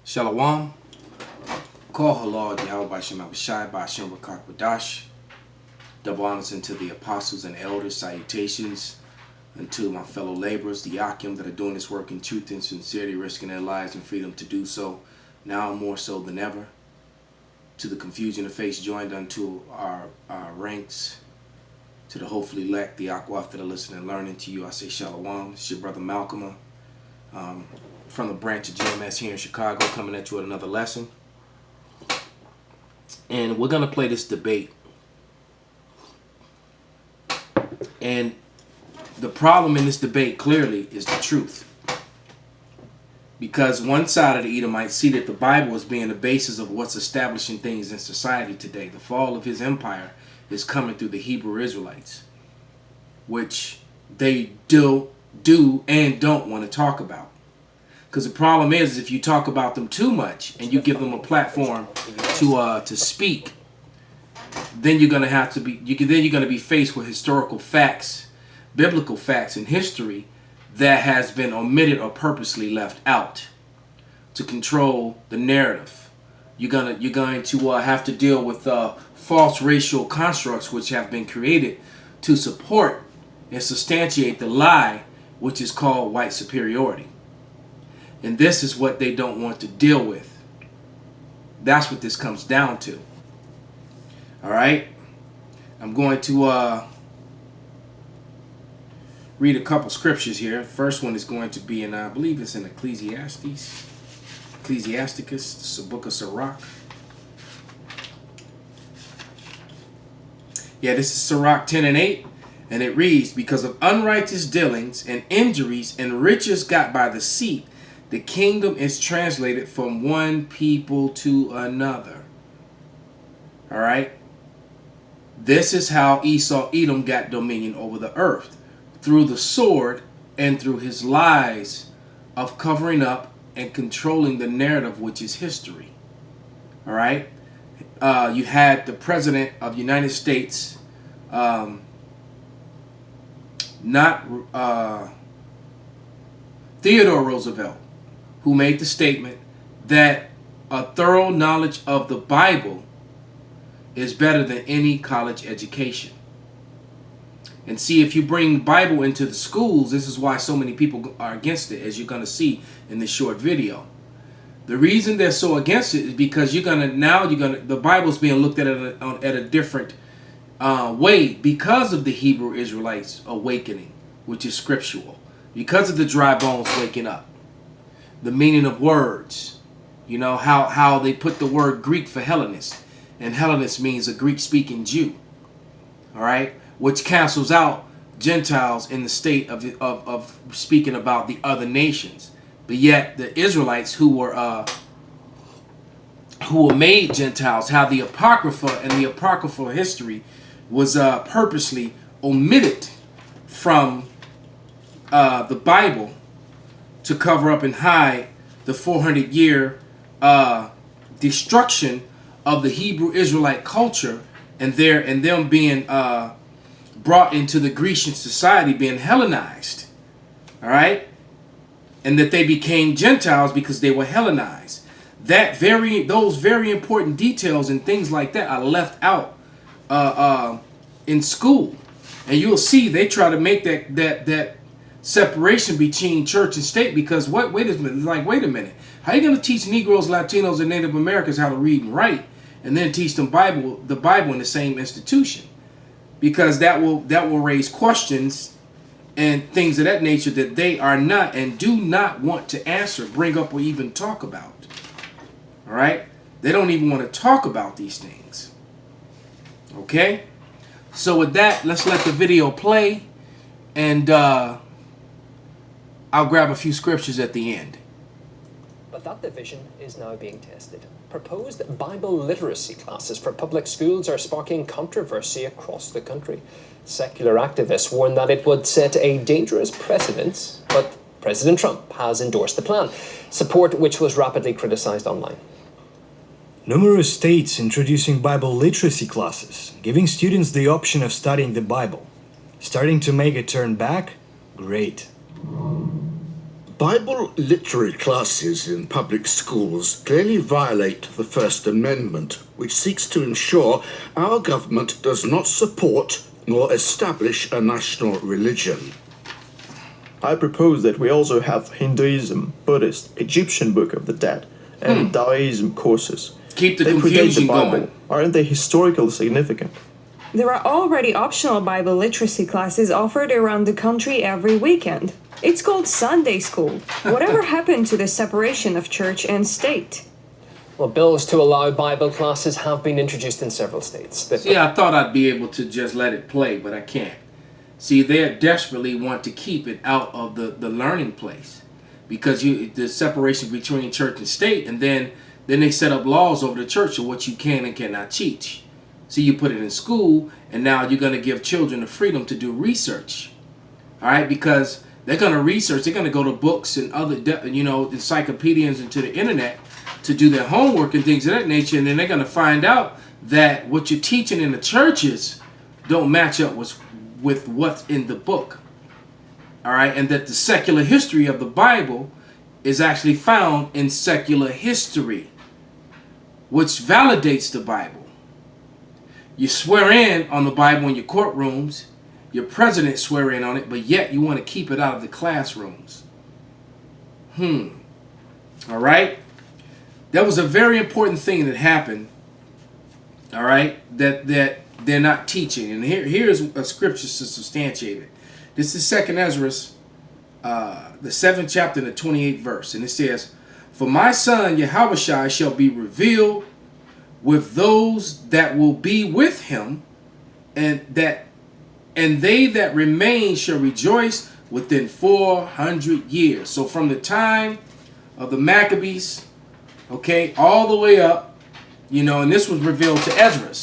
Shalom. Call halal Yahweh Bashem Abishai Bashem Rakak Badash. Double honors unto the apostles and elders. Salutations unto my fellow laborers, the Yakim, that are doing this work in truth and sincerity, risking their lives and freedom to do so, now more so than ever. To the confusion of face joined unto our ranks. To the hopefully elect, the Akwaf that are listening and learning to you, I say Shalom. It's your brother Malcolm from the branch of GMS here in Chicago, coming at you with another lesson. And we're going to play this debate. And the problem in this debate clearly is the truth. Because one side of the Edomites see that the Bible as being the basis of what's establishing things in society today. The fall of his empire is coming through the Hebrew Israelites, which they do and don't want to talk about. Because the problem is, if you talk about them too much and you give them a platform to speak, then you're going to have to be you're going to be faced with historical facts, biblical facts and history that has been omitted or purposely left out to control the narrative. You're going to have to deal with false racial constructs which have been created to support and substantiate the lie which is called white superiority. And this is what they don't want to deal with. That's what this comes down to. All right? I'm going to read a couple scriptures here. First one is going to be in, I believe it's in Ecclesiasticus. It's the book of Sirach. Yeah, this is Sirach 10 and 8. And it reads, because of unrighteous dealings and injuries and riches got by deceit, the kingdom is translated from one people to another. All right? This is how Edom got dominion over the earth. Through the sword and through his lies of covering up and controlling the narrative, which is history. All right? You had the president of the United States, Theodore Roosevelt, who made the statement that a thorough knowledge of the Bible is better than any college education. And see, if you bring Bible into the schools, this is why so many people are against it, as you're going to see in this short video. The reason they're so against it is because the Bible's being looked at a different way because of the Hebrew Israelites awakening, which is scriptural, because of the dry bones waking up. The meaning of words, you know, how they put the word Greek for Hellenist, and Hellenist means a Greek-speaking Jew, all right, which cancels out Gentiles in the state of speaking about the other nations. But yet the Israelites who were made Gentiles, how the Apocrypha and the Apocryphal history was purposely omitted from the Bible to cover up and hide the 400-year destruction of the Hebrew Israelite culture and them being brought into the Grecian society, being Hellenized. All right? And that they became Gentiles because they were Hellenized. Those very important details and things like that are left out in school. And you'll see they try to make that separation between church and state, because wait a minute, how are you going to teach Negroes, Latinos, and Native Americans how to read and write and then teach them the Bible in the same institution? Because that will raise questions and things of that nature that they are not and do not want to answer, bring up, or even talk about. All right? They don't even want to talk about these things. Okay? So with that, let's let the video play, and I'll grab a few scriptures at the end. But that division is now being tested. Proposed Bible literacy classes for public schools are sparking controversy across the country. Secular activists warn that it would set a dangerous precedent, but President Trump has endorsed the plan, support which was rapidly criticized online. Numerous states introducing Bible literacy classes, giving students the option of studying the Bible. Starting to make a turn back? Great. Bible literary classes in public schools clearly violate the First Amendment, which seeks to ensure our government does not support nor establish a national religion. I propose that we also have Hinduism, Buddhist, Egyptian Book of the Dead, and Taoism courses. Keep the They predate the confusion Bible. going. Aren't they historically significant? There are already optional Bible literacy classes offered around the country every weekend. It's called Sunday School. Whatever happened to the separation of church and state? Well, bills to allow Bible classes have been introduced in several states. See, I thought I'd be able to just let it play, but I can't. See, they desperately want to keep it out of the learning place because the separation between church and state, and then they set up laws over the church of what you can and cannot teach. See, you put it in school, and now you're going to give children the freedom to do research. All right, because they're going to research, they're going to go to books and other, encyclopedias and to the internet to do their homework and things of that nature, and then they're going to find out that what you're teaching in the churches don't match up with what's in the book. All right, and that the secular history of the Bible is actually found in secular history, which validates the Bible. You swear in on the Bible in your courtrooms, your president swear in on it, but yet you want to keep it out of the classrooms. All right? That was a very important thing that happened, all right, that they're not teaching. And here's a scripture to substantiate it. This is 2nd Ezra, the 7th chapter and the 28th verse. And it says, "For my son Yahushua shall be revealed with those that will be with him, and they that remain shall rejoice within 400 years." So from the time of the Maccabees, okay, all the way up, and this was revealed to Ezra.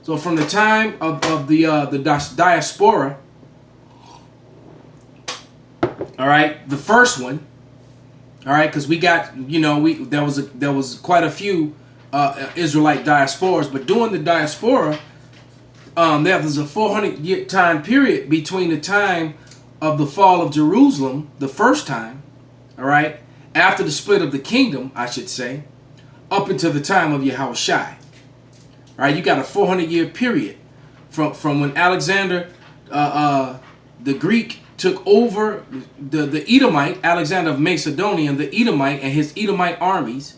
So from the time of the diaspora, all right, the first one, all right, because we got, there was quite a few Israelite diasporas, but during the diaspora, there was a 400-year time period between the time of the fall of Jerusalem, the first time, all right, after the split of the kingdom, I should say, up until the time of Yahushua. All right, you got a 400-year period from when Alexander, the Greek, took over the Edomite, Alexander of Macedonia, and the Edomite and his Edomite armies,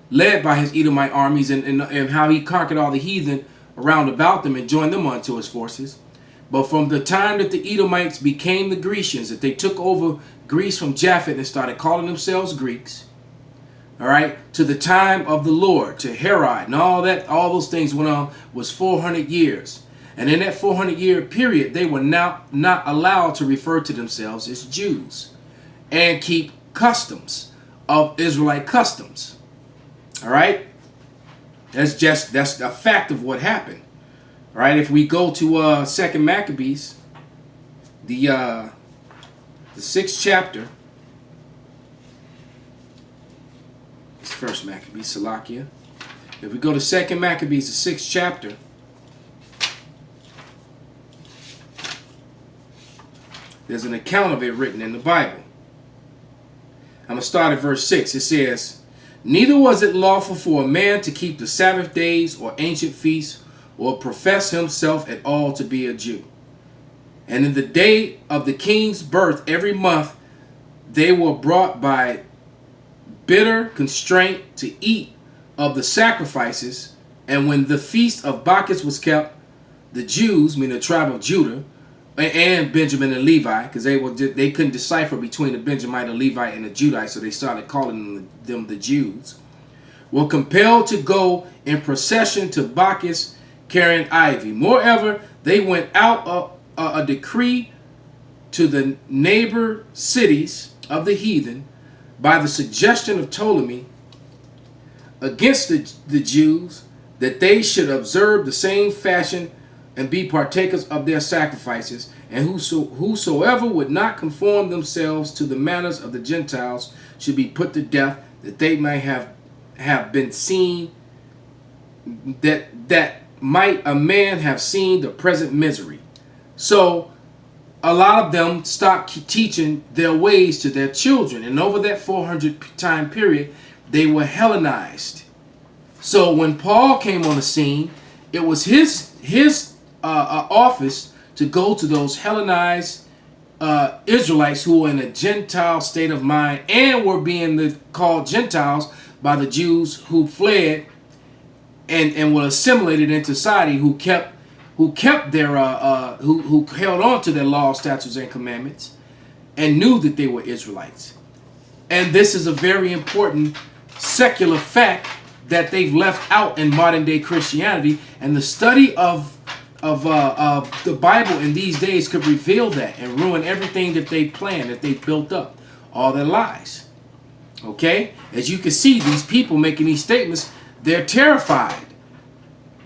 led by his Edomite armies, and how he conquered all the heathen around about them and joined them onto his forces. But from the time that the Edomites became the Grecians, that they took over Greece from Japhet and started calling themselves Greeks, all right, to the time of the Lord, to Herod, and all those things went on, was 400 years. And in that 400-year period, they were not allowed to refer to themselves as Jews and keep customs of Israelite customs. All right, that's a fact of what happened. All right, if we go to 2nd Maccabees, the 6th chapter, it's 1st Maccabees, Salakia. If we go to 2nd Maccabees, the 6th chapter, there's an account of it written in the Bible. I'm going to start at verse 6. It says, "Neither was it lawful for a man to keep the Sabbath days or ancient feasts, or profess himself at all to be a Jew. And in the day of the king's birth every month, they were brought by bitter constraint to eat of the sacrifices. And when the feast of Bacchus was kept, the Jews, meaning the tribe of Judah, and Benjamin and Levi, because they couldn't decipher between the Benjamite, the Levite, and the Judite, so they started calling them the Jews, were compelled to go in procession to Bacchus carrying ivy. Moreover, they went out a decree to the neighbor cities of the heathen by the suggestion of Ptolemy against the Jews, that they should observe the same fashion and be partakers of their sacrifices, and whosoever would not conform themselves to the manners of the Gentiles should be put to death, that they might have been seen, that might a man have seen the present misery. So a lot of them stopped teaching their ways to their children. And over that 400 time period, they were Hellenized. So when Paul came on the scene, it was his office to go to those Hellenized Israelites who were in a Gentile state of mind and were being called Gentiles by the Jews who fled and were assimilated into society, who kept their who held on to their laws, statutes, and commandments, and knew that they were Israelites. And this is a very important secular fact that they've left out in modern day Christianity, and the study of the Bible in these days could reveal that and ruin everything that they planned, that they built up, all their lies. Okay, as you can see, these people making these statements, they're terrified.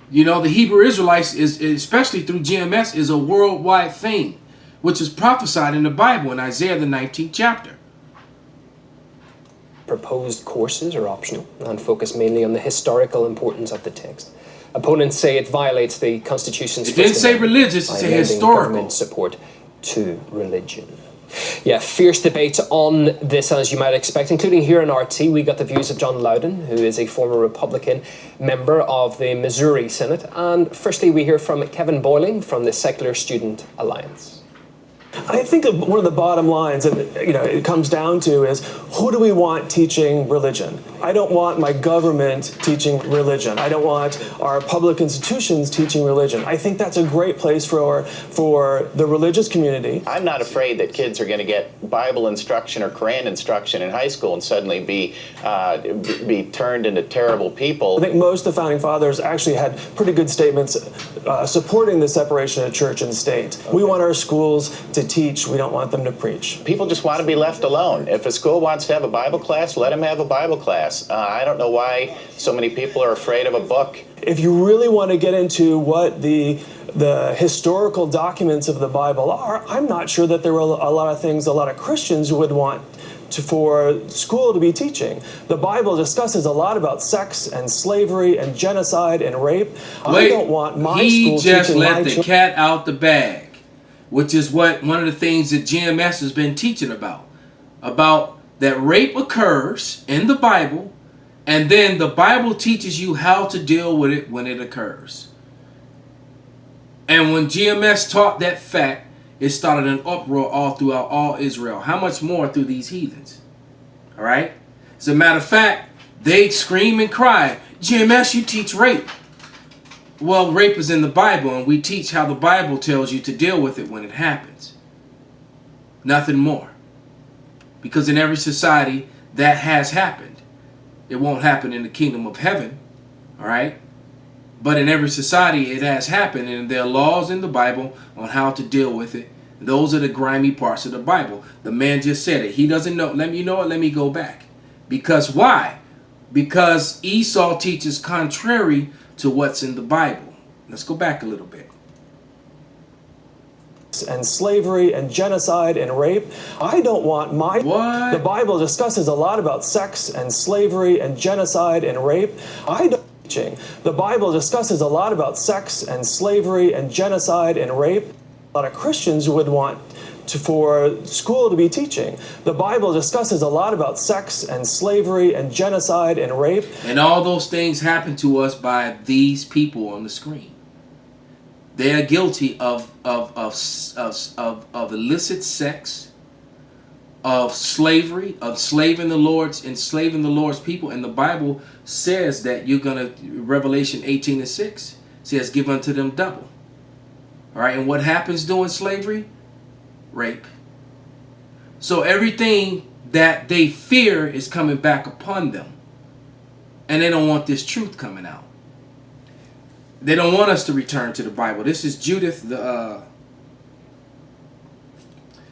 You know, the Hebrew Israelites is, especially through GMS, is a worldwide thing, which is prophesied in the Bible in Isaiah the 19th chapter. Proposed courses are optional and focus mainly on the historical importance of the text. Opponents say it violates the Constitution's It didn't say religious, it said historical. Government support to religion. Yeah, fierce debate on this, as you might expect, including here in RT. We got the views of John Loudon, who is a former Republican member of the Missouri Senate. And firstly, we hear from Kevin Boyling from the Secular Student Alliance. I think one of the bottom lines, and it comes down to, is who do we want teaching religion? I don't want my government teaching religion. I don't want our public institutions teaching religion. I think that's a great place for the religious community. I'm not afraid that kids are going to get Bible instruction or Quran instruction in high school and suddenly be turned into terrible people. I think most of the founding fathers actually had pretty good statements supporting the separation of church and state. Okay. We want our schools to teach. We don't want them to preach. People just want to be left alone. If a school wants to have a Bible class, let them have a Bible class. I don't know why so many people are afraid of a book. If you really want to get into what the historical documents of the Bible are, I'm not sure that there are a lot of things a lot of Christians would want for school to be teaching. The Bible discusses a lot about sex and slavery and genocide and rape. I don't want my school teaching. He just let the cat out the bag, which is what one of the things that GMS has been teaching about that rape occurs in the Bible, and then the Bible teaches you how to deal with it when it occurs. And when GMS taught that fact, it started an uproar all throughout all Israel. How much more through these heathens? All right? As a matter of fact, they scream and cry, GMS, you teach rape. Well, rape is in the Bible, and we teach how the Bible tells you to deal with it when it happens. Nothing more. Because in every society, that has happened. It won't happen in the kingdom of heaven, all right? But in every society, it has happened, and there are laws in the Bible on how to deal with it. Those are the grimy parts of the Bible. The man just said it. He doesn't know. Let me go back. Because why? Because Esau teaches contrary to what's in the Bible. Let's go back a little bit. And slavery and genocide and rape. I don't want my... What? The Bible discusses a lot about sex and slavery and genocide and rape. I don't... The Bible discusses a lot about sex and slavery and genocide and rape. A lot of Christians would want for school to be teaching. The Bible discusses a lot about sex and slavery and genocide and rape. And all those things happen to us by these people on the screen. They are guilty of illicit sex, of slavery, of enslaving the Lord's people. And the Bible says that you're gonna, Revelation 18:6 says, give unto them double. All right, and what happens during slavery? Rape. So everything that they fear is coming back upon them, and they don't want this truth coming out. They don't want us to return to the Bible. This is Judith, the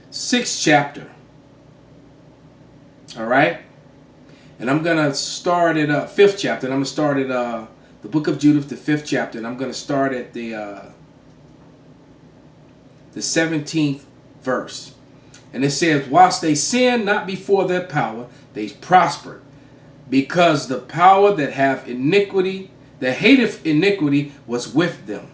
6th chapter. All right? And I'm going to start at 5th chapter. And I'm going to start at the book of Judith, the 5th chapter. And I'm going to start at the 17th verse. And it says, whilst they sinned not before their power, they prospered. Because the power that hateth iniquity was with them.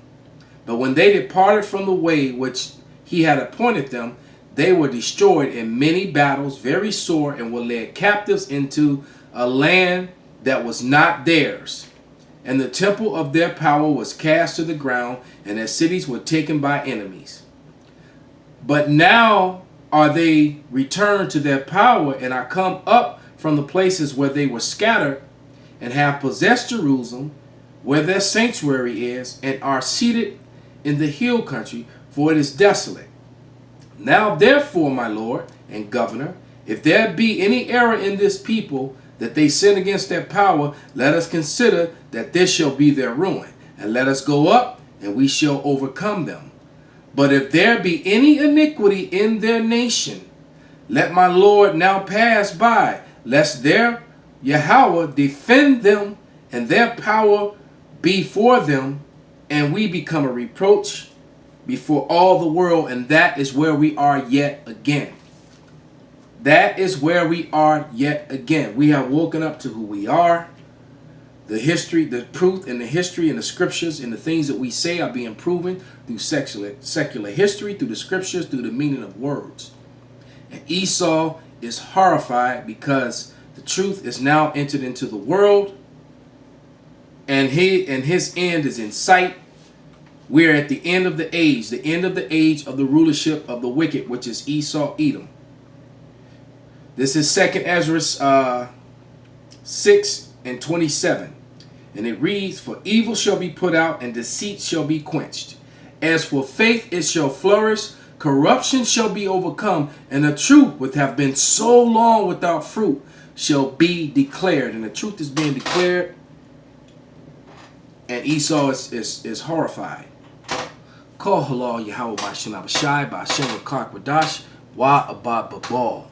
But when they departed from the way which he had appointed them, they were destroyed in many battles, very sore, and were led captives into a land that was not theirs. And the temple of their power was cast to the ground, and their cities were taken by enemies. But now are they returned to their power, and are come up from the places where they were scattered, and have possessed Jerusalem, where their sanctuary is, and are seated in the hill country, for it is desolate. Now therefore, my Lord and Governor, if there be any error in this people, that they sin against their power, let us consider that this shall be their ruin, and let us go up, and we shall overcome them. But if there be any iniquity in their nation, let my Lord now pass by, lest their Yahweh defend them, and their power be for them, and we become a reproach before all the world. And that is where we are yet again. That is where we are yet again. We have woken up to who we are. The history, the truth and the history and the scriptures and the things that we say are being proven through secular history, through the scriptures, through the meaning of words. And Esau is horrified because the truth is now entered into the world, and his end is in sight. We're at the end of the age of the rulership of the wicked, which is Esau, Edom. This is 2nd Ezra 6:27. And it reads, for evil shall be put out, and deceit shall be quenched. As for faith, it shall flourish. Corruption shall be overcome, and the truth, which have been so long without fruit, shall be declared. And the truth is being declared, and Esau is horrified. Call halal Yahweh by Shem Abishai, by Shem Rakak Radash, Wa Abad Babal.